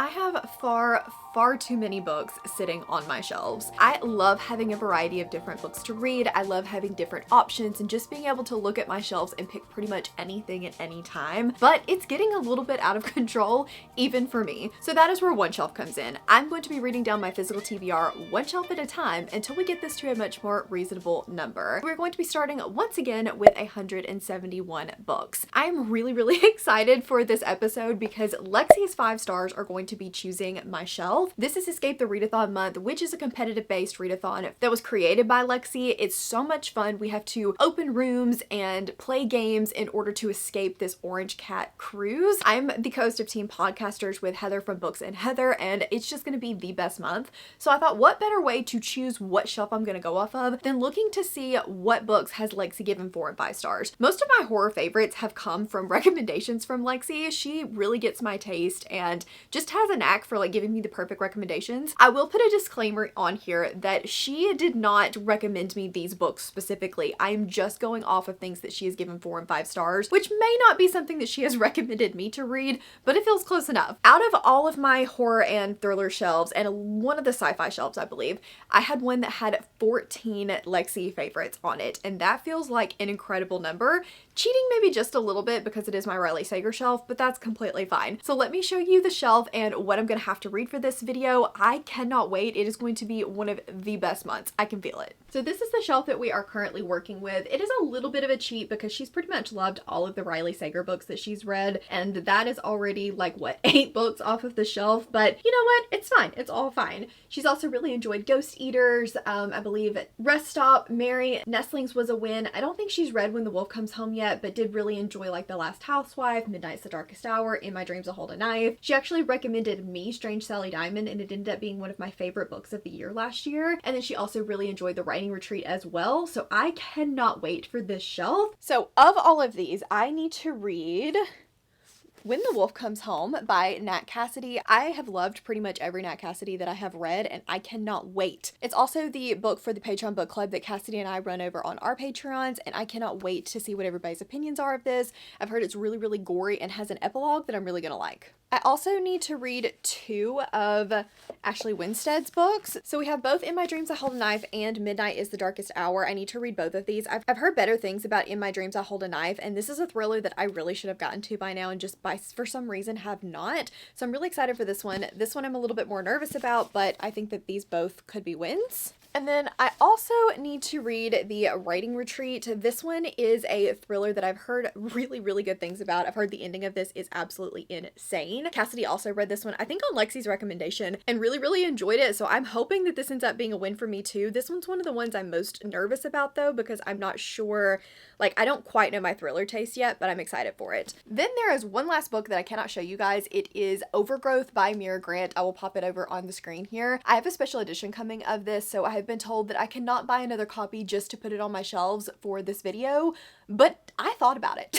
I have far too many books sitting on my shelves. I love having a variety of different books to read. I love having different options and just being able to look at my shelves and pick pretty much anything at any time. But it's getting a little bit out of control, even for me. So that is where one shelf comes in. I'm going to be reading down my physical TBR one shelf at a time until we get this to a much more reasonable number. We're going to be starting once again with 171 books. I'm really excited for this episode because Lexi's 5 stars are going to be choosing my shelf. This is Escape the Readathon month, which is a competitive based readathon that was created by Lexi. It's so much fun. We have to open rooms and play games in order to escape this orange cat cruise. I'm the co-host of Team Podcasters with Heather from Books and Heather, and it's just going to be the best month. So I thought, what better way to choose what shelf I'm going to go off of than looking to see what books has Lexi given 4 and 5 stars. Most of my horror favorites have come from recommendations from Lexi. She really gets my taste and just has a knack for like giving me the perfect recommendations. I will put a disclaimer on here that she did not recommend me these books specifically. I'm just going off of things that she has given 4 and 5 stars, which may not be something that she has recommended me to read, but it feels close enough. Out of all of my horror and thriller shelves and one of the sci-fi shelves, I believe, I had one that had 14 Lexi favorites on it, and that feels like an incredible number. Cheating maybe just a little bit because it is my Riley Sager shelf, but that's completely fine. So let me show you the shelf and what I'm gonna have to read for this video. I cannot wait. It is going to be one of the best months. I can feel it. So this is the shelf that we are currently working with. It is a little bit of a cheat because she's pretty much loved all of the Riley Sager books that she's read, and that is already like, what, 8 books off of the shelf, but you know what? It's fine. It's all fine. She's also really enjoyed Ghost Eaters. I believe Rest Stop, Mary, Nestlings was a win. I don't think she's read When the Wolf Comes Home yet, but did really enjoy like The Last Housewife, Midnight's the Darkest Hour, In My Dreams I Hold a Knife. She actually recommended me Strange Sally Diamond, and it ended up being one of my favorite books of the year last year. And then she also really enjoyed The Writing Retreat as well. So I cannot wait for this shelf. So of all of these, I need to read When the Wolf Comes Home by Nat Cassidy. I have loved pretty much every Nat Cassidy that I have read, and I cannot wait. It's also the book for the Patreon book club that Cassidy and I run over on our Patreons, and I cannot wait to see what everybody's opinions are of this. I've heard it's really gory and has an epilogue that I'm really gonna like. I also need to read 2 of Ashley Winstead's books. So we have both In My Dreams I Hold a Knife and Midnight is the Darkest Hour. I need to read both of these. I've heard better things about In My Dreams I Hold a Knife, and this is a thriller that I really should have gotten to by now and just for some reason have not. So I'm really excited for this one. This one I'm a little bit more nervous about, but I think that these both could be wins. And then I also need to read The Writing Retreat. This one is a thriller that I've heard really good things about. I've heard the ending of this is absolutely insane. Cassidy also read this one, I think on Lexi's recommendation, and really enjoyed it. So I'm hoping that this ends up being a win for me too. This one's one of the ones I'm most nervous about though, because I'm not sure, like I don't quite know my thriller taste yet, but I'm excited for it. Then there is one last book that I cannot show you guys. It is Overgrowth by Mira Grant. I will pop it over on the screen here. I have a special edition coming of this, so I have been told that I cannot buy another copy just to put it on my shelves for this video, but I thought about it.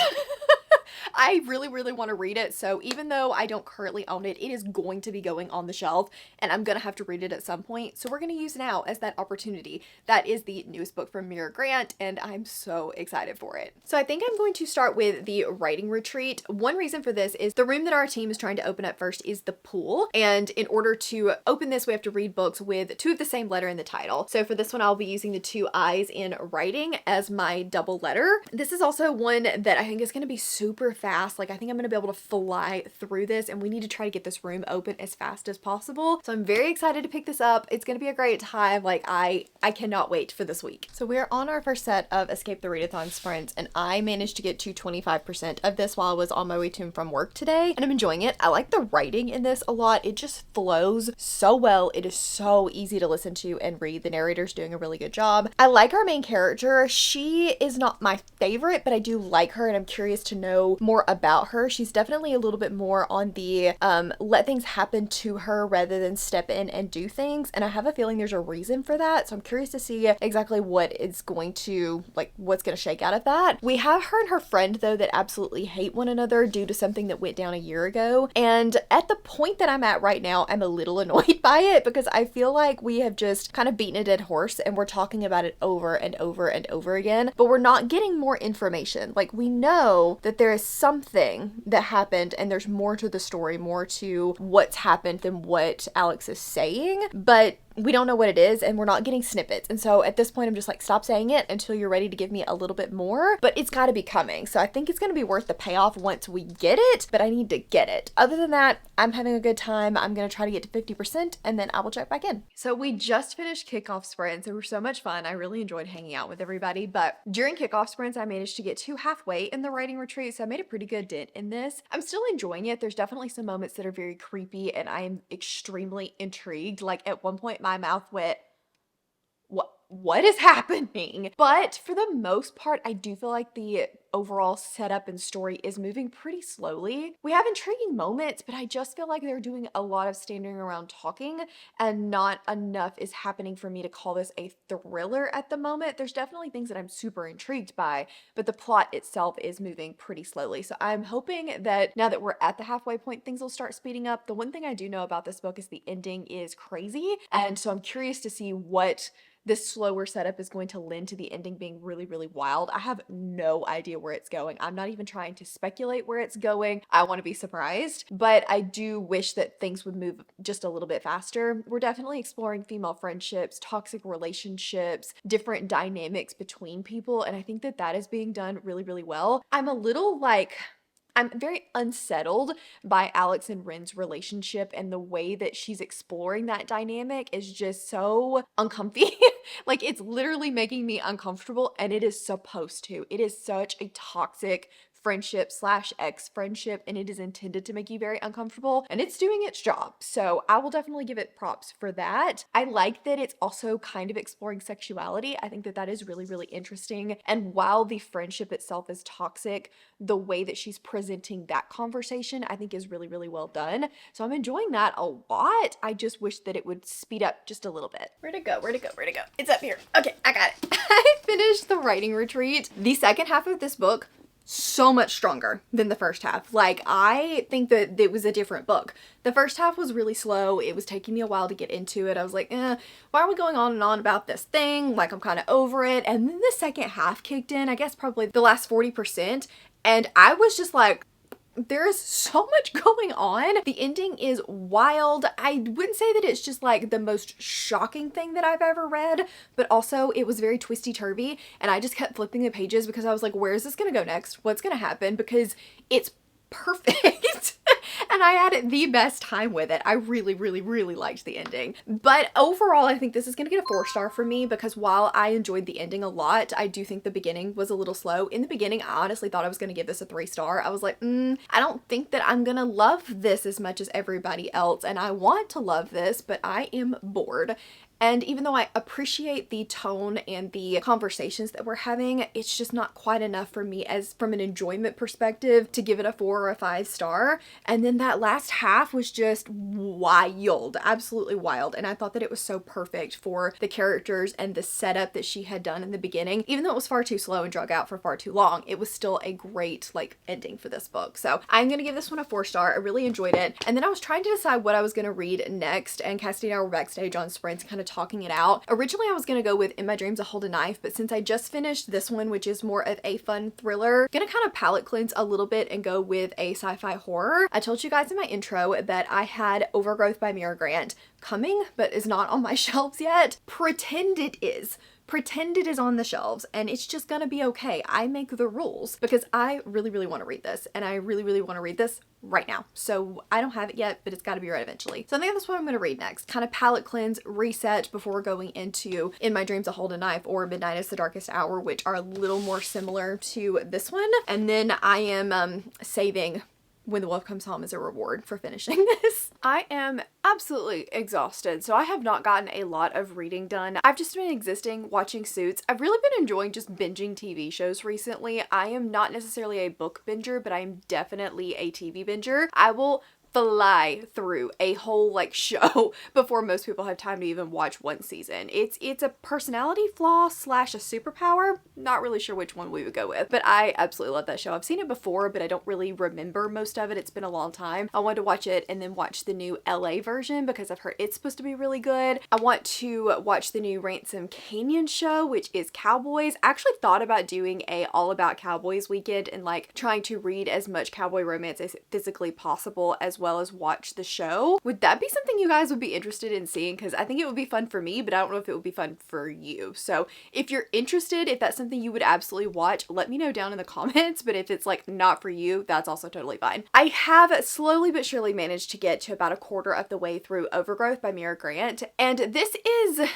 I really want to read it, so even though I don't currently own it, it is going to be going on the shelf, and I'm gonna have to read it at some point, so we're gonna use now as that opportunity. That is the newest book from Mira Grant, and I'm so excited for it. So I think I'm going to start with The Writing Retreat. One reason for this is the room that our team is trying to open up first is the pool, and in order to open this, we have to read books with 2 of the same letter in the title. So for this one, I'll be using the 2 I's in writing as my double letter. This is also one that I think is going to be super fast. Like I think I'm going to be able to fly through this, and we need to try to get this room open as fast as possible. So I'm very excited to pick this up. It's going to be a great time. Like I cannot wait for this week. So we're on our first set of Escape the Readathon sprints, and I managed to get to 25% of this while I was on my way to and from work today, and I'm enjoying it. I like the writing in this a lot. It just flows so well. It is so easy to listen to and read. The narrator's doing a really good job. I like our main character. She is not my favorite, but I do like her, and I'm curious to know more about her. She's definitely a little bit more on the let things happen to her rather than step in and do things, and I have a feeling there's a reason for that, so I'm curious to see exactly what is going to, like, what's going to shake out of that. We have her and her friend though that absolutely hate one another due to something that went down a year ago, and at the point that I'm at right now, I'm a little annoyed by it because I feel like we have just kind of beaten a dead horse and we're talking about it over and over and over again, but we're not getting more information. Like, we know that there is is something that happened and there's more to the story, more to what's happened than what Alex is saying, but we don't know what it is and we're not getting snippets. And so at this point, I'm just like, stop saying it until you're ready to give me a little bit more, but it's got to be coming. So I think it's going to be worth the payoff once we get it, but I need to get it. Other than that, I'm having a good time. I'm going to try to get to 50% and then I will check back in. So we just finished kickoff sprints. They were so much fun. I really enjoyed hanging out with everybody, but during kickoff sprints, I managed to get to halfway in the writing retreat. So I made a pretty good dent in this. I'm still enjoying it. There's definitely some moments that are very creepy and I am extremely intrigued. Like at one point, my mouth went, what is happening? But for the most part, I do feel like the overall setup and story is moving pretty slowly. We have intriguing moments, but I just feel like they're doing a lot of standing around talking and not enough is happening for me to call this a thriller at the moment. There's definitely things that I'm super intrigued by, but the plot itself is moving pretty slowly. So I'm hoping that now that we're at the halfway point, things will start speeding up. The one thing I do know about this book is the ending is crazy. And so I'm curious to see what this slower setup is going to lend to the ending being really, really wild. I have no idea where it's going. I'm not even trying to speculate where it's going. I want to be surprised, but I do wish that things would move just a little bit faster. We're definitely exploring female friendships, toxic relationships, different dynamics between people, and I think that that is being done really, really well. I'm very unsettled by Alex and Ren's relationship, and the way that she's exploring that dynamic is just so uncomfy. Like, it's literally making me uncomfortable, and it is supposed to. It is such a toxic friendship / ex friendship, and it is intended to make you very uncomfortable, and it's doing its job. So I will definitely give it props for that. I like that it's also kind of exploring sexuality. I think that that is really, really interesting. And while the friendship itself is toxic, the way that she's presenting that conversation, I think is really, really well done. So I'm enjoying that a lot. I just wish that it would speed up just a little bit. Where'd it go? Where'd it go? Where'd it go? It's up here. Okay, I got it. I finished the writing retreat. The second half of this book, so much stronger than the first half. Like, I think that it was a different book. The first half was really slow. It was taking me a while to get into it. I was like, why are we going on and on about this thing? Like, I'm kind of over it. And then the second half kicked in, I guess probably the last 40%. And I was just like, there is so much going on. The ending is wild. I wouldn't say that it's just like the most shocking thing that I've ever read, but also it was very twisty turvy, and I just kept flipping the pages because I was like, where is this gonna go next? What's gonna happen? Because it's perfect. And I had the best time with it. I really, really, really liked the ending. But overall, I think this is gonna get a 4-star for me, because while I enjoyed the ending a lot, I do think the beginning was a little slow. In the beginning, I honestly thought I was gonna give this a 3-star. I was like, I don't think that I'm gonna love this as much as everybody else, and I want to love this, but I am bored. And even though I appreciate the tone and the conversations that we're having, it's just not quite enough for me as from an enjoyment perspective to give it a 4 or a 5-star. And then that last half was just wild, absolutely wild. And I thought that it was so perfect for the characters and the setup that she had done in the beginning. Even though it was far too slow and drug out for far too long, it was still a great ending for this book. So I'm gonna give this one a 4-star. I really enjoyed it. And then I was trying to decide what I was gonna read next, and Cassidy and I were backstage on sprints kind of talking it out. Originally, I was gonna go with In My Dreams I Hold a Knife, but since I just finished this one, which is more of a fun thriller, gonna kind of palette cleanse a little bit and go with a sci-fi horror. I told you guys in my intro that I had Overgrowth by Mira Grant coming, but is not on my shelves yet. Pretend it is. Pretend it is on the shelves, and it's just gonna be okay. I make the rules because I really, really want to read this, and I really, really want to read this right now. So I don't have it yet, but it's got to be right eventually. So I think that's what I'm going to read next. Kind of palette cleanse, reset before going into In My Dreams I Hold a Knife or Midnight is the Darkest Hour, which are a little more similar to this one. And then I am saving When the Wolf Comes Home as a reward for finishing this. I am absolutely exhausted, so I have not gotten a lot of reading done. I've just been watching Suits. I've really been enjoying just binging TV shows recently. I am not necessarily a book binger, but I am definitely a TV binger. I will fly through a whole like show before most people have time to even watch one season. It's a personality flaw slash a superpower. Not really sure which one we would go with, but I absolutely love that show. I've seen it before, but I don't really remember most of it. It's been a long time. I wanted to watch it and then watch the new LA version because I've heard it's supposed to be really good. I want to watch the new Ransom Canyon show, which is cowboys. I actually thought about doing a all about cowboys weekend and like trying to read as much cowboy romance as physically possible as well as watch the show. Would that be something you guys would be interested in seeing? Because I think it would be fun for me, but I don't know if it would be fun for you. So if you're interested, if that's something you would absolutely watch, let me know down in the comments. But if it's like not for you, that's also totally fine. I have slowly but surely managed to get to about a quarter of the way through Overgrowth by Mira Grant, and this is,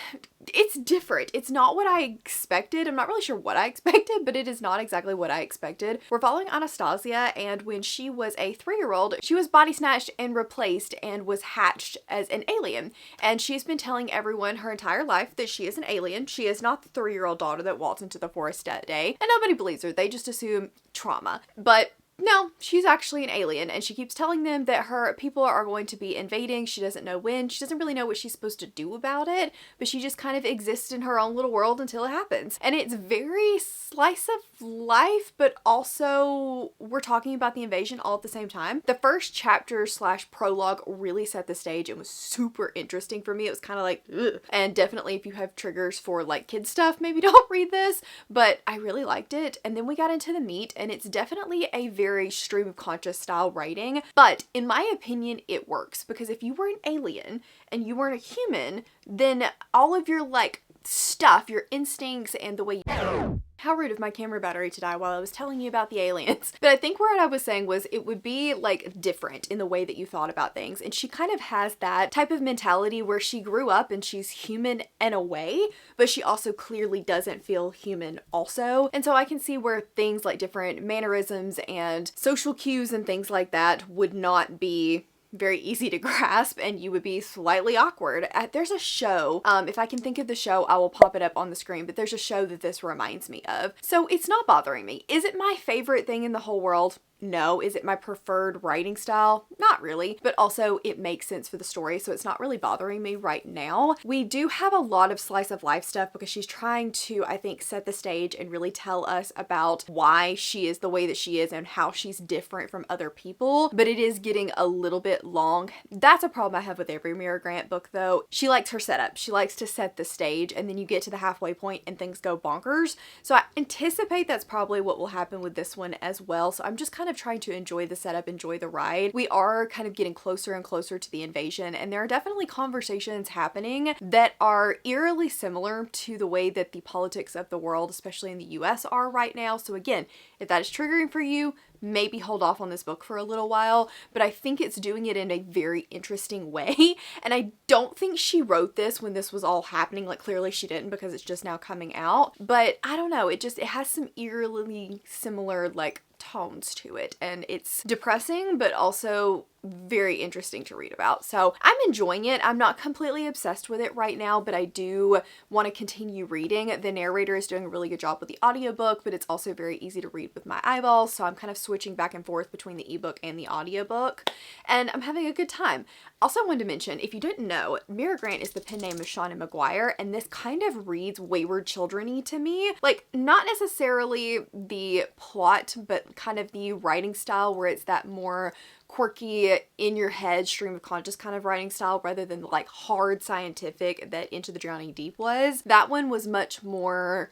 it's different. It's not what I expected. I'm not really sure what I expected, but it is not exactly what I expected. We're following Anastasia, and when she was a 3-year-old, she was body snatched and replaced and was hatched as an alien. And she's been telling everyone her entire life that she is an alien. She is not the 3-year-old daughter that waltzed into the forest that day, and nobody believes her. They just assume trauma. But no, she's actually an alien, and she keeps telling them that her people are going to be invading. She doesn't know when. She doesn't really know what she's supposed to do about it, but she just kind of exists in her own little world until it happens. And it's very slice of life, but also we're talking about the invasion all at the same time. The first chapter slash prologue really set the stage and was super interesting for me. It was kind of like, ugh. And definitely if you have triggers for like kid stuff, maybe don't read this, but I really liked it. And then we got into the meat, and it's definitely a very stream of conscious style writing, but in my opinion it works because if you were an alien and you weren't a human, then all of your like stuff, your instincts and the way you... How rude of my camera battery to die while I was telling you about the aliens. But I think what I was saying was it would be like different in the way that you thought about things. And she kind of has that type of mentality where she grew up and she's human in a way, but she also clearly doesn't feel human also. And so I can see where things like different mannerisms and social cues and things like that would not be very easy to grasp and you would be slightly awkward. There's a show, if I can think of the show, I will pop it up on the screen, but there's a show that this reminds me of. So it's not bothering me. Is it my favorite thing in the whole world? No. Is it my preferred writing style? Not really, but also it makes sense for the story, so it's not really bothering me right now. We do have a lot of slice of life stuff because she's trying to, I think, set the stage and really tell us about why she is the way that she is and how she's different from other people, but it is getting a little bit long. That's a problem I have with every Mira Grant book though. She likes her setup. She likes to set the stage and then you get to the halfway point and things go bonkers. So I anticipate that's probably what will happen with this one as well. So I'm just kind of trying to enjoy the setup, enjoy the ride. We are kind of getting closer and closer to the invasion, and there are definitely conversations happening that are eerily similar to the way that the politics of the world, especially in the US, are right now. So again, if that is triggering for you, maybe hold off on this book for a little while, but I think it's doing it in a very interesting way. And I don't think she wrote this when this was all happening. Like clearly she didn't because it's just now coming out, but I don't know. It has some eerily similar like tones to it, and it's depressing but also very interesting to read about. So I'm enjoying it. I'm not completely obsessed with it right now, but I do want to continue reading. The narrator is doing a really good job with the audiobook, but it's also very easy to read with my eyeballs, so I'm kind of switching back and forth between the ebook and the audiobook, and I'm having a good time. Also, I wanted to mention, if you didn't know, Mira Grant is the pen name of Shauna McGuire, and this kind of reads Wayward Children-y to me. Like, not necessarily the plot, but kind of the writing style where it's that more quirky, in your head, stream of conscious kind of writing style rather than like hard scientific that Into the Drowning Deep was. That one was much more,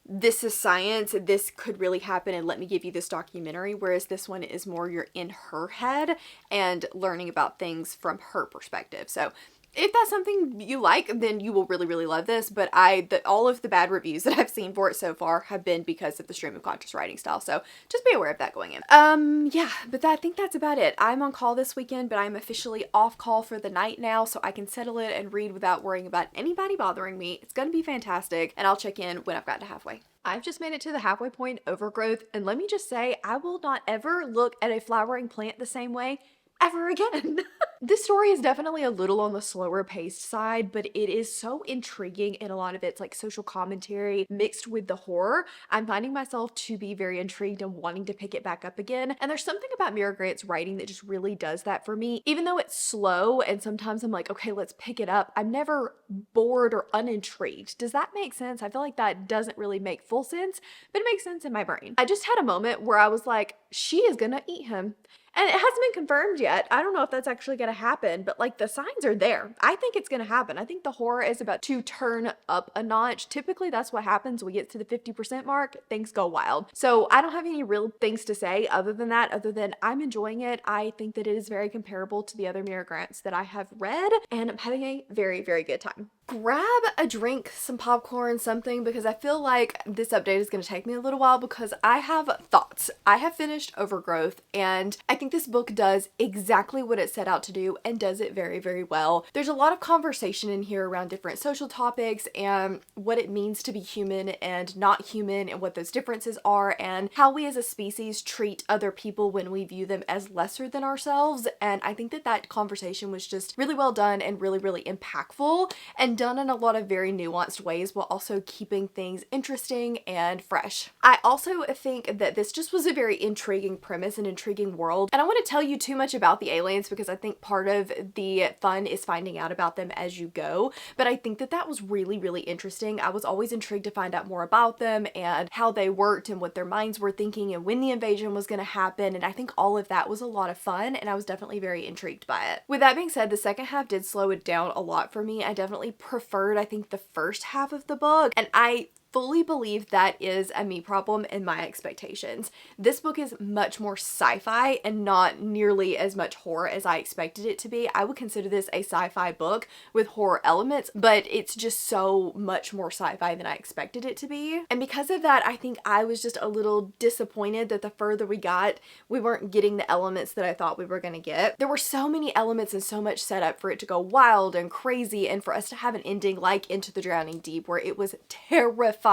this is science, this could really happen and let me give you this documentary, whereas this one is more you're in her head and learning about things from her perspective. So if that's something you like, then you will really, really love this. But all of the bad reviews that I've seen for it so far have been because of the stream of conscious writing style. So just be aware of that going in. Yeah, but I think that's about it. I'm on call this weekend, but I'm officially off call for the night now, so I can settle it and read without worrying about anybody bothering me. It's gonna be fantastic, and I'll check in when I've gotten to halfway. I've just made it to the halfway point, Overgrowth, and let me just say, I will not ever look at a flowering plant the same way ever again. This story is definitely a little on the slower paced side, but it is so intriguing in a lot of its like social commentary mixed with the horror. I'm finding myself to be very intrigued and wanting to pick it back up again. And there's something about Mira Grant's writing that just really does that for me. Even though it's slow and sometimes I'm like, okay, let's pick it up, I'm never bored or unintrigued. Does that make sense? I feel like that doesn't really make full sense, but it makes sense in my brain. I just had a moment where I was like, she is gonna eat him. And it hasn't been confirmed yet. I don't know if that's actually gonna happen, but like the signs are there. I think it's gonna happen. I think the horror is about to turn up a notch. Typically that's what happens when we get to the 50% mark, things go wild. So I don't have any real things to say other than that, other than I'm enjoying it. I think that it is very comparable to the other Mira Grants that I have read, and I'm having a very, very good time. Grab a drink, some popcorn, something, because I feel like this update is going to take me a little while because I have thoughts. I have finished Overgrowth, and I think this book does exactly what it set out to do and does it very, very well. There's a lot of conversation in here around different social topics and what it means to be human and not human and what those differences are and how we as a species treat other people when we view them as lesser than ourselves. And I think that that conversation was just really well done and really, really impactful and done in a lot of very nuanced ways while also keeping things interesting and fresh. I also think that this just was a very intriguing premise and intriguing world, and I want to tell you too much about the aliens because I think part of the fun is finding out about them as you go, but I think that that was really, really interesting. I was always intrigued to find out more about them and how they worked and what their minds were thinking and when the invasion was going to happen, and I think all of that was a lot of fun and I was definitely very intrigued by it. With that being said, the second half did slow it down a lot for me. I definitely preferred, I think, the first half of the book, and I fully believe that is a me problem in my expectations. This book is much more sci-fi and not nearly as much horror as I expected it to be. I would consider this a sci-fi book with horror elements, but it's just so much more sci-fi than I expected it to be. And because of that, I think I was just a little disappointed that the further we got, we weren't getting the elements that I thought we were going to get. There were so many elements and so much set up for it to go wild and crazy and for us to have an ending like Into the Drowning Deep where it was terrifying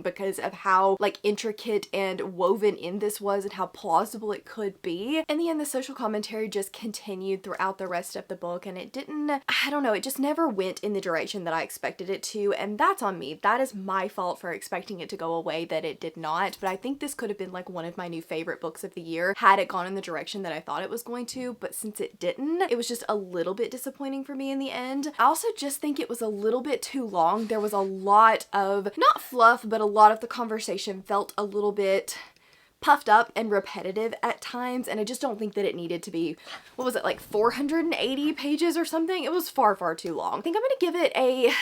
because of how like intricate and woven in this was and how plausible it could be. In the end, the social commentary just continued throughout the rest of the book, and it didn't, I don't know, it just never went in the direction that I expected it to, and that's on me. That is my fault for expecting it to go away that it did not, but I think this could have been like one of my new favorite books of the year had it gone in the direction that I thought it was going to, but since it didn't, it was just a little bit disappointing for me in the end. I also just think it was a little bit too long. There was a lot of, not fluff, but a lot of the conversation felt a little bit puffed up and repetitive at times, and I just don't think that it needed to be, what was it, like 480 pages or something? It was far, far too long. I think I'm gonna give it a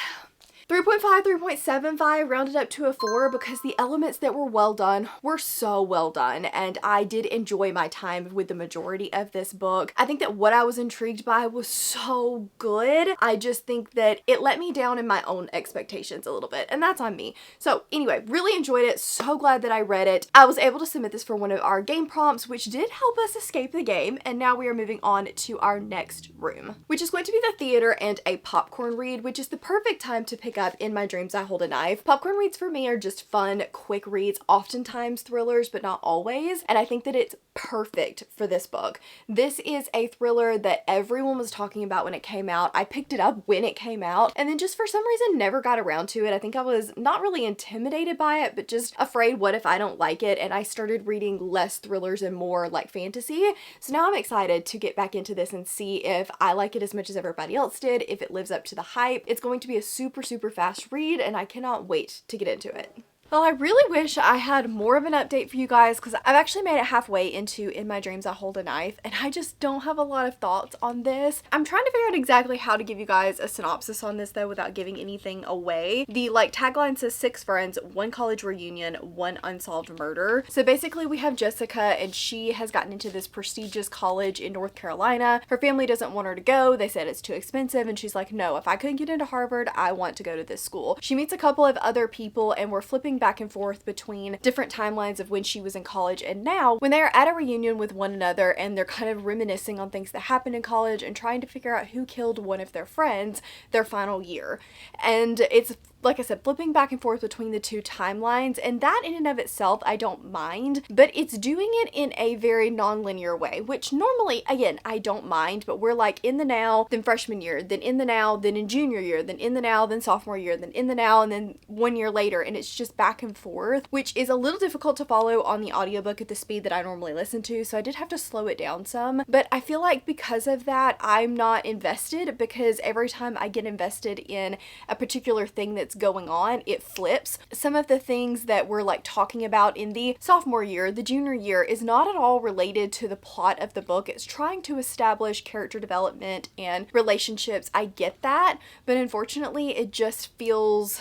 3.5, 3.75, rounded up to a 4 because the elements that were well done were so well done, and I did enjoy my time with the majority of this book. I think that what I was intrigued by was so good. I just think that it let me down in my own expectations a little bit, and that's on me. So anyway, really enjoyed it. So glad that I read it. I was able to submit this for one of our game prompts, which did help us escape the game, and now we are moving on to our next room, which is going to be the theater and a popcorn read, which is the perfect time to pick up In My Dreams I Hold a Knife. Popcorn reads for me are just fun, quick reads, oftentimes thrillers, but not always, and I think that it's perfect for this book. This is a thriller that everyone was talking about when it came out. I picked it up when it came out, and then just for some reason never got around to it. I think I was not really intimidated by it, but just afraid what if I don't like it, and I started reading less thrillers and more like fantasy. So now I'm excited to get back into this and see if I like it as much as everybody else did, if it lives up to the hype. It's going to be a super, super fast read, and I cannot wait to get into it. Well, I really wish I had more of an update for you guys because I've actually made it halfway into In My Dreams I Hold a Knife, and I just don't have a lot of thoughts on this. I'm trying to figure out exactly how to give you guys a synopsis on this though without giving anything away. The like tagline says 6 friends, 1 college reunion, 1 unsolved murder. So basically we have Jessica, and she has gotten into this prestigious college in North Carolina. Her family doesn't want her to go. They said it's too expensive, and she's like, no, if I couldn't get into Harvard, I want to go to this school. She meets a couple of other people, and we're flipping back and forth between different timelines of when she was in college and now, when they are at a reunion with one another, and they're kind of reminiscing on things that happened in college and trying to figure out who killed one of their friends their final year. And it's like I said, flipping back and forth between the two timelines, and that in and of itself I don't mind, but it's doing it in a very non-linear way, which normally, again, I don't mind, but we're like in the now, then freshman year, then in the now, then in junior year, then in the now, then sophomore year, then in the now, and then 1 year later, and it's just back and forth, which is a little difficult to follow on the audiobook at the speed that I normally listen to, so I did have to slow it down some, but I feel like because of that, I'm not invested, because every time I get invested in a particular thing that's going on, it flips. Some of the things that we're like talking about in the sophomore year, the junior year, is not at all related to the plot of the book. It's trying to establish character development and relationships. I get that, but unfortunately it just feels,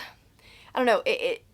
I don't know,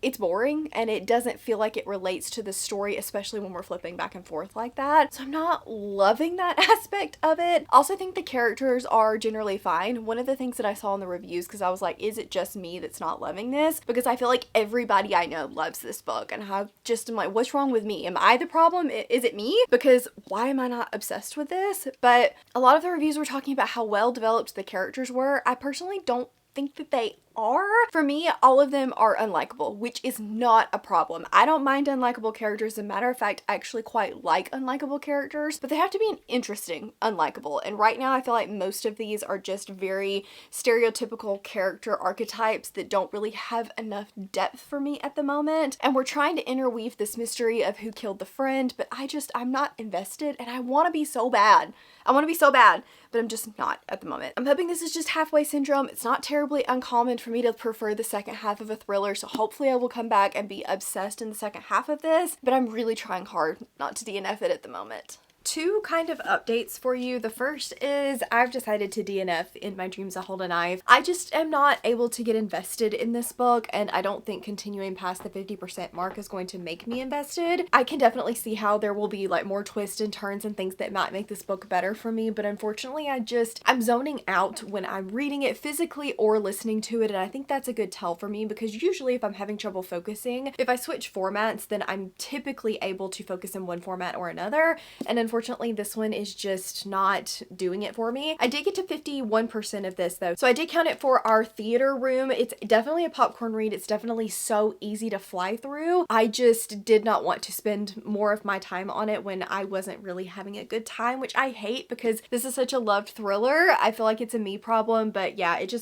it's boring, and it doesn't feel like it relates to the story, especially when we're flipping back and forth like that. So I'm not loving that aspect of it. Also, I think the characters are generally fine. One of the things that I saw in the reviews, because I was like, is it just me that's not loving this? Because I feel like everybody I know loves this book, and I just am like, what's wrong with me? Am I the problem? Is it me? Because why am I not obsessed with this? But a lot of the reviews were talking about how well developed the characters were. I personally don't think that they are. For me, all of them are unlikable, which is not a problem. I don't mind unlikable characters. As a matter of fact, I actually quite like unlikable characters, but they have to be an interesting unlikable. And right now, I feel like most of these are just very stereotypical character archetypes that don't really have enough depth for me at the moment. And we're trying to interweave this mystery of who killed the friend, but I'm not invested, and I want to be so bad. I want to be so bad, but I'm just not at the moment. I'm hoping this is just halfway syndrome. It's not terribly uncommon for me to prefer the second half of a thriller, so hopefully I will come back and be obsessed in the second half of this, but I'm really trying hard not to DNF it at the moment. Two kind of updates for you. The first is I've decided to DNF In My Dreams I Hold a Knife. I just am not able to get invested in this book, and I don't think continuing past the 50% mark is going to make me invested. I can definitely see how there will be like more twists and turns and things that might make this book better for me, but unfortunately I'm zoning out when I'm reading it physically or listening to it, and I think that's a good tell for me, because usually if I'm having trouble focusing, if I switch formats, then I'm typically able to focus in one format or another, and unfortunately this one is just not doing it for me. I did get to 51% of this though, so I did count it for our theater room. It's definitely a popcorn read. It's definitely so easy to fly through. I just did not want to spend more of my time on it when I wasn't really having a good time, which I hate because this is such a loved thriller. I feel like it's a me problem, but yeah, it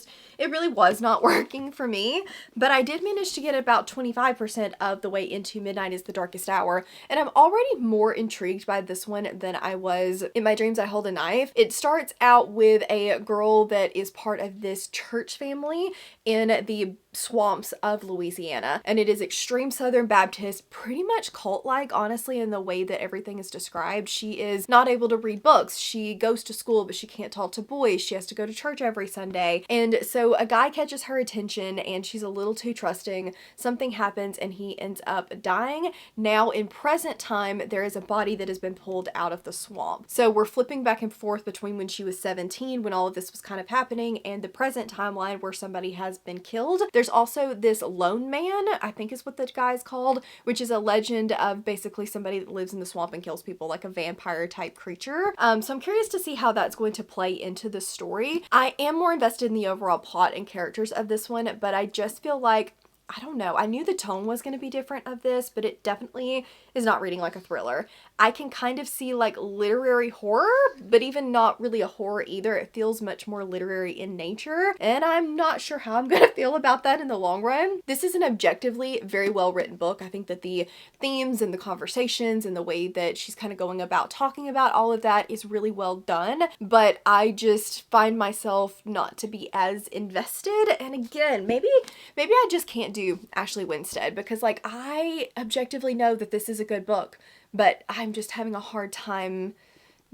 really was not working for me. But I did manage to get about 25% of the way into Midnight is the Darkest Hour, and I'm already more intrigued by this one than I was In My Dreams I Hold a Knife. It starts out with a girl that is part of this church family in the swamps of Louisiana, and it is extreme Southern Baptist, pretty much cult-like, honestly, in the way that everything is described. She is not able to read books. She goes to school, but she can't talk to boys. She has to go to church every Sunday, and so a guy catches her attention, and she's a little too trusting. Something happens, and he ends up dying. Now, in present time, there is a body that has been pulled out of the swamp. So we're flipping back and forth between when she was 17, when all of this was kind of happening, and the present timeline where somebody has been killed. There's also this lone man, I think is what the guy's called, which is a legend of basically somebody that lives in the swamp and kills people, like a vampire type creature. So I'm curious to see how that's going to play into the story. I am more invested in the overall plot and characters of this one, but I just feel like, I don't know, I knew the tone was going to be different of this, but it definitely is not reading like a thriller. I can kind of see like literary horror, but even not really a horror either. It feels much more literary in nature, and I'm not sure how I'm going to feel about that in the long run. This is an objectively very well written book. I think that the themes and the conversations and the way that she's kind of going about talking about all of that is really well done, but I just find myself not to be as invested. And again, maybe I just can't do Ashley Winstead, because like I objectively know that this is a good book, but I'm just having a hard time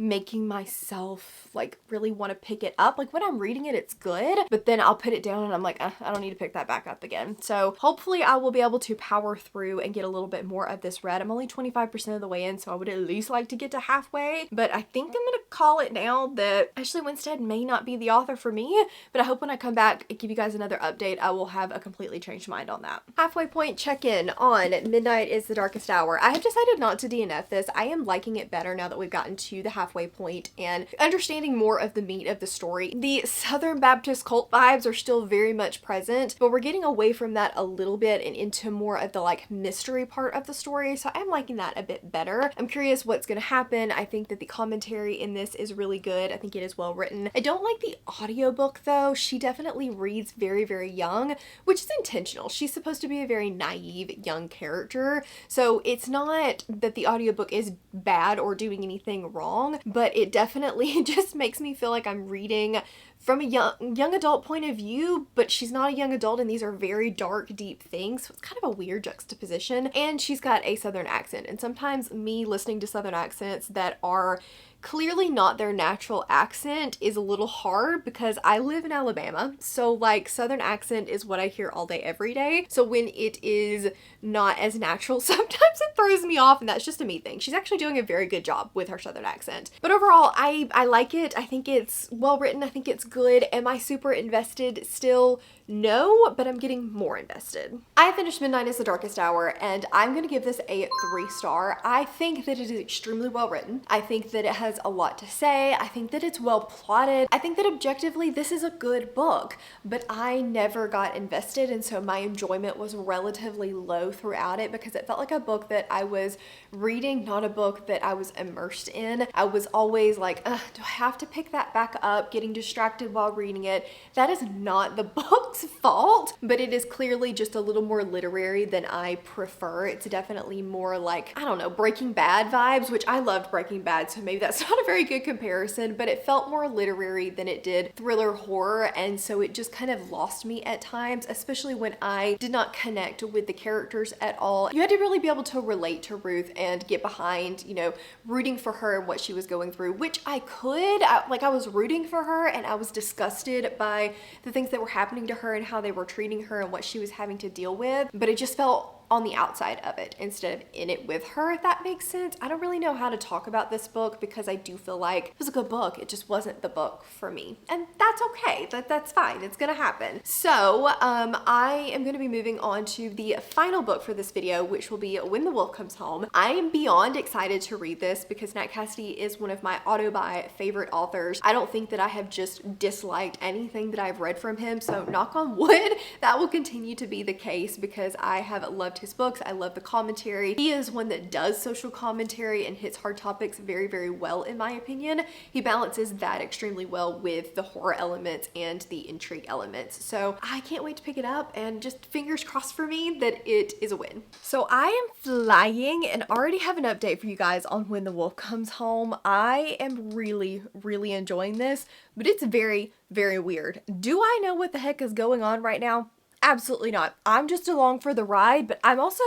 making myself like really want to pick it up. Like when I'm reading it, it's good, but then I'll put it down and I'm like, I don't need to pick that back up again. So hopefully I will be able to power through and get a little bit more of this read. I'm only 25% of the way in, so I would at least like to get to halfway, but I think I'm gonna call it now that Ashley Winstead may not be the author for me, but I hope when I come back and give you guys another update, I will have a completely changed mind on that. Halfway point check-in on Midnight is the Darkest Hour. I have decided not to DNF this. I am liking it better now that we've gotten to the halfway halfway point and understanding more of the meat of the story. The Southern Baptist cult vibes are still very much present, but we're getting away from that a little bit and into more of the like mystery part of the story, so I'm liking that a bit better. I'm curious what's gonna happen. I think that the commentary in this is really good. I think it is well written. I don't like the audiobook though. She definitely reads very, very young, which is intentional. She's supposed to be a very naive young character, so it's not that the audiobook is bad or doing anything wrong, but it definitely just makes me feel like I'm reading from a young adult point of view, but she's not a young adult and these are very dark, deep things, so it's kind of a weird juxtaposition. And she's got a Southern accent, and sometimes me listening to Southern accents that are clearly not their natural accent is a little hard because I live in Alabama, so like Southern accent is what I hear all day every day, so when it is not as natural sometimes it throws me off, and that's just a me thing. She's actually doing a very good job with her Southern accent, but overall I like it. I think it's well written. I think it's good. Am I super invested still? No, but I'm getting more invested. I finished Midnight is the Darkest Hour and I'm gonna give this a 3-star. I think that it is extremely well written. I think that it has a lot to say. I think that it's well plotted. I think that objectively this is a good book, but I never got invested, and so my enjoyment was relatively low throughout it because it felt like a book that I was reading, not a book that I was immersed in. I was always like, do I have to pick that back up, getting distracted while reading it? That is not the book's fault, but it is clearly just a little more literary than I prefer. It's definitely more like, I don't know, Breaking Bad vibes, which I loved Breaking Bad, so maybe that's not a very good comparison, but it felt more literary than it did thriller horror, and so it just kind of lost me at times, especially when I did not connect with the characters at all. You had to really be able to relate to Ruth and get behind, you know, rooting for her and what she was going through, which I could. I was rooting for her and I was disgusted by the things that were happening to her and how they were treating her and what she was having to deal with, but it just felt on the outside of it instead of in it with her, if that makes sense. I don't really know how to talk about this book because I do feel like it was a good book. It just wasn't the book for me, and that's okay. That's fine. It's gonna happen. So I am gonna be moving on to the final book for this video, which will be When the Wolf Comes Home. I am beyond excited to read this because Nat Cassidy is one of my auto-buy favorite authors. I don't think that I have just disliked anything that I've read from him, so knock on wood, that will continue to be the case because I have loved his books. I love the commentary. He is one that does social commentary and hits hard topics very, very well in my opinion. He balances that extremely well with the horror elements and the intrigue elements. So I can't wait to pick it up, and just fingers crossed for me that it is a win. So I am flying and already have an update for you guys on When the Wolf Comes Home. I am really, really enjoying this, but it's very, very weird. Do I know what the heck is going on right now? Absolutely not. I'm just along for the ride, but I'm also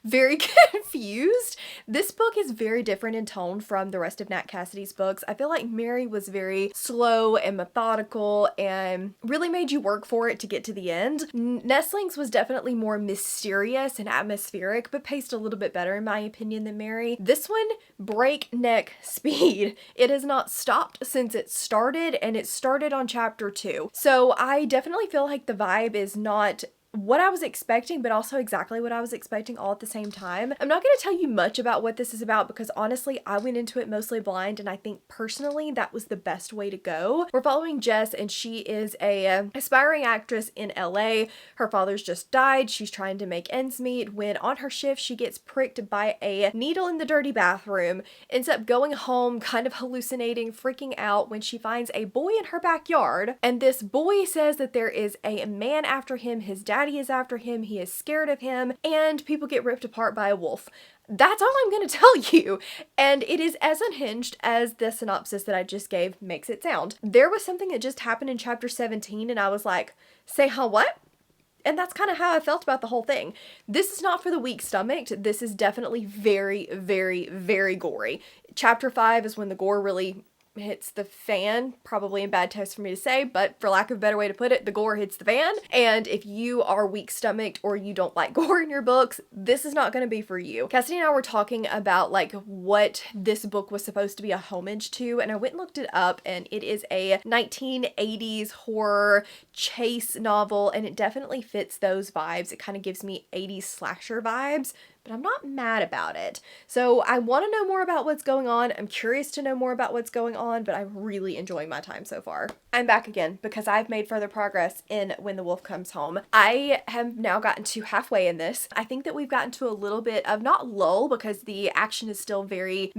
very confused. This book is very different in tone from the rest of Nat Cassidy's books. I feel like Mary was very slow and methodical and really made you work for it to get to the end. Nestlings was definitely more mysterious and atmospheric, but paced a little bit better in my opinion than Mary. This one, breakneck speed. It has not stopped since it started, and it started on chapter 2. So I definitely feel like the vibe is not what I was expecting, but also exactly what I was expecting all at the same time. I'm not going to tell you much about what this is about because honestly, I went into it mostly blind, and I think personally that was the best way to go. We're following Jess, and she is a aspiring actress in LA. Her father's just died. She's trying to make ends meet when on her shift she gets pricked by a needle in the dirty bathroom, ends up going home kind of hallucinating, freaking out when she finds a boy in her backyard, and this boy says that there is a man after him. His daddy is after him, he is scared of him, and people get ripped apart by a wolf. That's all I'm going to tell you, and it is as unhinged as the synopsis that I just gave makes it sound. There was something that just happened in chapter 17 and I was like, say huh, what? And that's kind of how I felt about the whole thing. This is not for the weak-stomached. This is definitely very, very, very gory. Chapter 5 is when the gore really hits the fan, probably in bad taste for me to say, but for lack of a better way to put it, the gore hits the fan. And if you are weak-stomached or you don't like gore in your books, this is not going to be for you. Cassidy and I were talking about like what this book was supposed to be a homage to, and I went and looked it up, and it is a 1980s horror chase novel, and it definitely fits those vibes. It kind of gives me 80s slasher vibes, but I'm not mad about it. So I want to know more about what's going on. I'm curious to know more about what's going on, but I'm really enjoying my time so far. I'm back again because I've made further progress in When the Wolf Comes Home. I have now gotten to halfway in this. I think that we've gotten to a little bit of not lull because the action is still very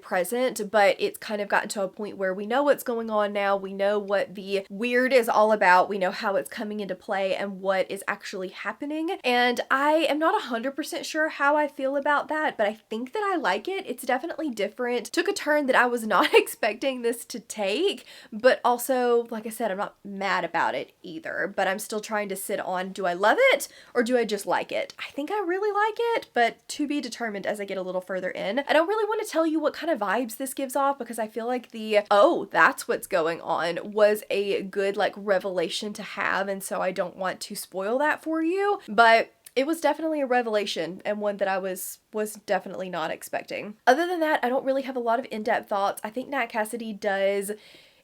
present, but it's kind of gotten to a point where we know what's going on now. We know what the weird is all about. We know how it's coming into play and what is actually happening. And I am not 100% sure how I feel about that, but I think that I like it. It's definitely different. Took a turn that I was not expecting this to take, but also, like I said, I'm not mad about it either, but I'm still trying to sit on, do I love it or do I just like it? I think I really like it, but to be determined as I get a little further in. I don't really want to tell you what kind of vibes this gives off because I feel like the, oh, that's what's going on was a good like revelation to have, and so I don't want to spoil that for you, but it was definitely a revelation and one that I was definitely not expecting. Other than that, I don't really have a lot of in-depth thoughts. I think Nat Cassidy does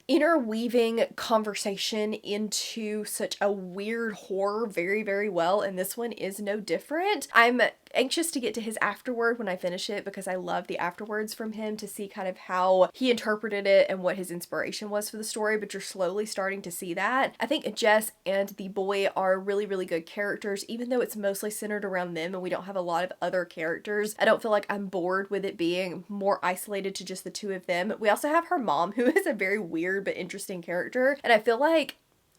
interweaving conversation into such a weird horror very well, and this one is no different. I'm anxious to get to his afterword when I finish it because I love the afterwards from him to see kind of how he interpreted it and what his inspiration was for the story, but you're slowly starting to see that. I think Jess and the boy are really good characters, even though it's mostly centered around them and we don't have a lot of other characters. I don't feel like I'm bored with it being more isolated to just the two of them. We also have her mom, who is a very weird but interesting character, and I feel like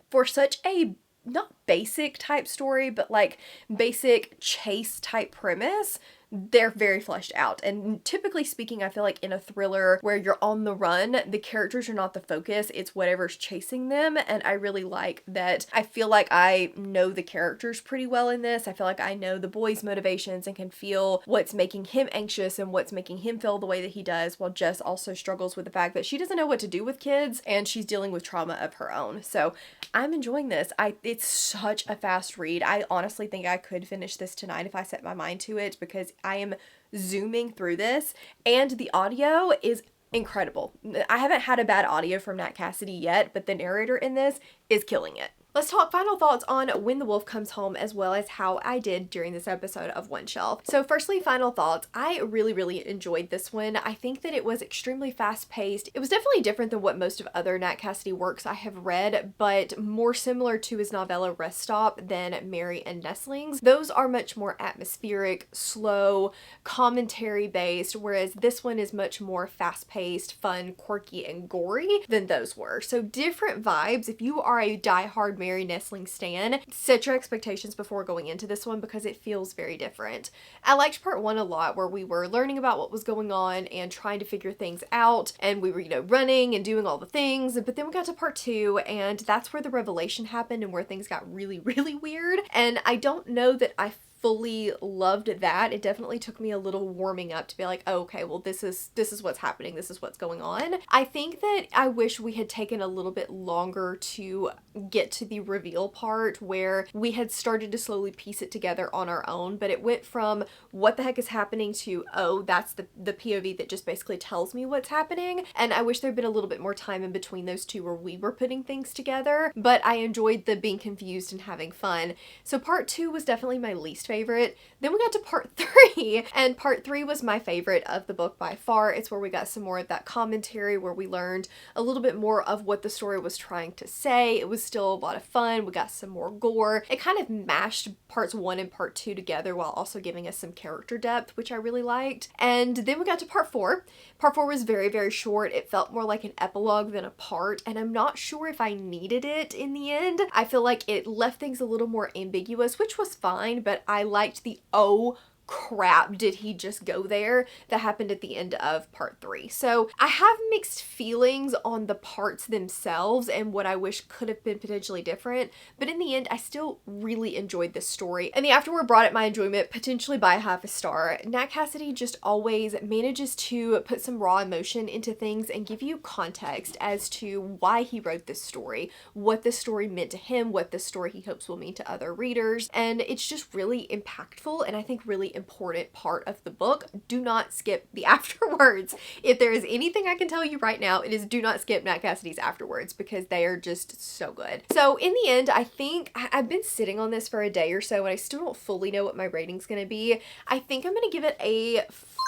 for such a not basic type story, but like basic chase type premise, they're very fleshed out. And typically speaking, I feel like in a thriller where you're on the run, the characters are not the focus, it's whatever's chasing them. And I really like that. I feel like I know the characters pretty well in this. I feel like I know the boy's motivations and can feel what's making him anxious and what's making him feel the way that he does, while Jess also struggles with the fact that she doesn't know what to do with kids and she's dealing with trauma of her own. So I'm enjoying this. It's such a fast read. I honestly think I could finish this tonight if I set my mind to it, because I am zooming through this and the audio is incredible. I haven't had a bad audio from Nat Cassidy yet, but the narrator in this is killing it. Let's talk final thoughts on When the Wolf Comes Home, as well as how I did during this episode of One Shelf. So firstly, final thoughts. I really enjoyed this one. I think that it was extremely fast paced. It was definitely different than what most of other Nat Cassidy works I have read, but more similar to his novella Rest Stop than Mary and Nestlings. Those are much more atmospheric, slow, commentary based, whereas this one is much more fast paced, fun, quirky, and gory than those were. So different vibes. If you are a diehard Mary Nestling stan, set your expectations before going into this one because it feels very different. I liked part one a lot, where we were learning about what was going on and trying to figure things out, and we were, running and doing all the things, but then we got to part two and that's where the revelation happened and where things got really weird, and I don't know that I fully loved that. It definitely took me a little warming up to be like, oh, okay, well, this is what's happening. This is what's going on. I think that I wish we had taken a little bit longer to get to the reveal part, where we had started to slowly piece it together on our own, but it went from what the heck is happening to, oh, that's the POV that just basically tells me what's happening. And I wish there'd been a little bit more time in between those two where we were putting things together, but I enjoyed the being confused and having fun. So part two was definitely my least favorite. Then we got to part three, and part three was my favorite of the book by far. It's where we got some more of that commentary, where we learned a little bit more of what the story was trying to say. It was still a lot of fun. We got some more gore. It kind of mashed parts one and part two together while also giving us some character depth, which I really liked. And then we got to part four. Part four was very short. It felt more like an epilogue than a part, and I'm not sure if I needed it in the end. I feel like it left things a little more ambiguous, which was fine, but I liked the, oh crap, did he just go there, that happened at the end of part three. So I have mixed feelings on the parts themselves and what I wish could have been potentially different, but in the end I still really enjoyed this story, and the afterword brought up my enjoyment potentially by half a star. Nat Cassidy just always manages to put some raw emotion into things and give you context as to why he wrote this story, what this story meant to him, what this story he hopes will mean to other readers, and it's just really impactful and I think really really important part of the book. Do not skip the afterwards. If there is anything I can tell you right now, it is do not skip Nat Cassidy's afterwards because they are just so good. So in the end, I think I've been sitting on this for a day or so and I still don't fully know what my rating's gonna be. I think I'm gonna give it a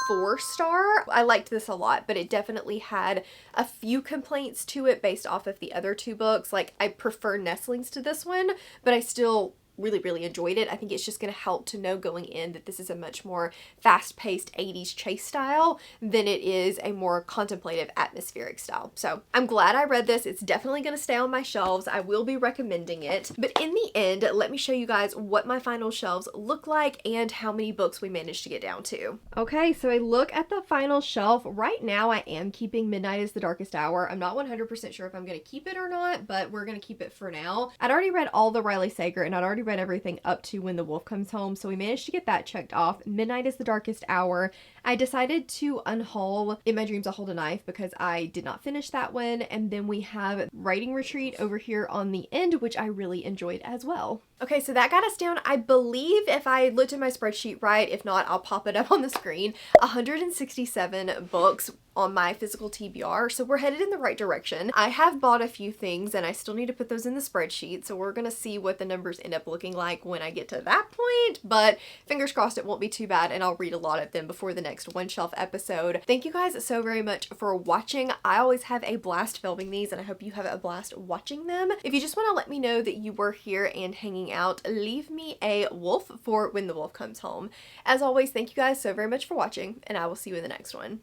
4-star. I liked this a lot, but it definitely had a few complaints to it based off of the other 2 books. Like, I prefer Nestlings to this one, but I still really enjoyed it. I think it's just going to help to know going in that this is a much more fast-paced 80s chase style than it is a more contemplative atmospheric style. So I'm glad I read this. It's definitely going to stay on my shelves. I will be recommending it. But in the end, let me show you guys what my final shelves look like and how many books we managed to get down to. Okay, so I look at the final shelf. Right now I am keeping Midnight is the Darkest Hour. I'm not 100% sure if I'm going to keep it or not, but we're going to keep it for now. I'd already read all the Riley Sager and I'd already read everything up to When the Wolf Comes Home, so we managed to get that checked off. Midnight is the Darkest Hour. I decided to unhaul In My Dreams I Hold a Knife because I did not finish that one, and then we have Writing Retreat over here on the end, which I really enjoyed as well. Okay, so that got us down, I believe, if I looked at my spreadsheet right, if not, I'll pop it up on the screen, 167 books on my physical TBR, so we're headed in the right direction. I have bought a few things and I still need to put those in the spreadsheet, so we're gonna see what the numbers end up looking like when I get to that point, but fingers crossed it won't be too bad and I'll read a lot of them before the next One Shelf episode. Thank you guys so very much for watching. I always have a blast filming these and I hope you have a blast watching them. If you just want to let me know that you were here and hanging out, leave me a wolf for When the Wolf Comes Home. As always, thank you guys so very much for watching and I will see you in the next one.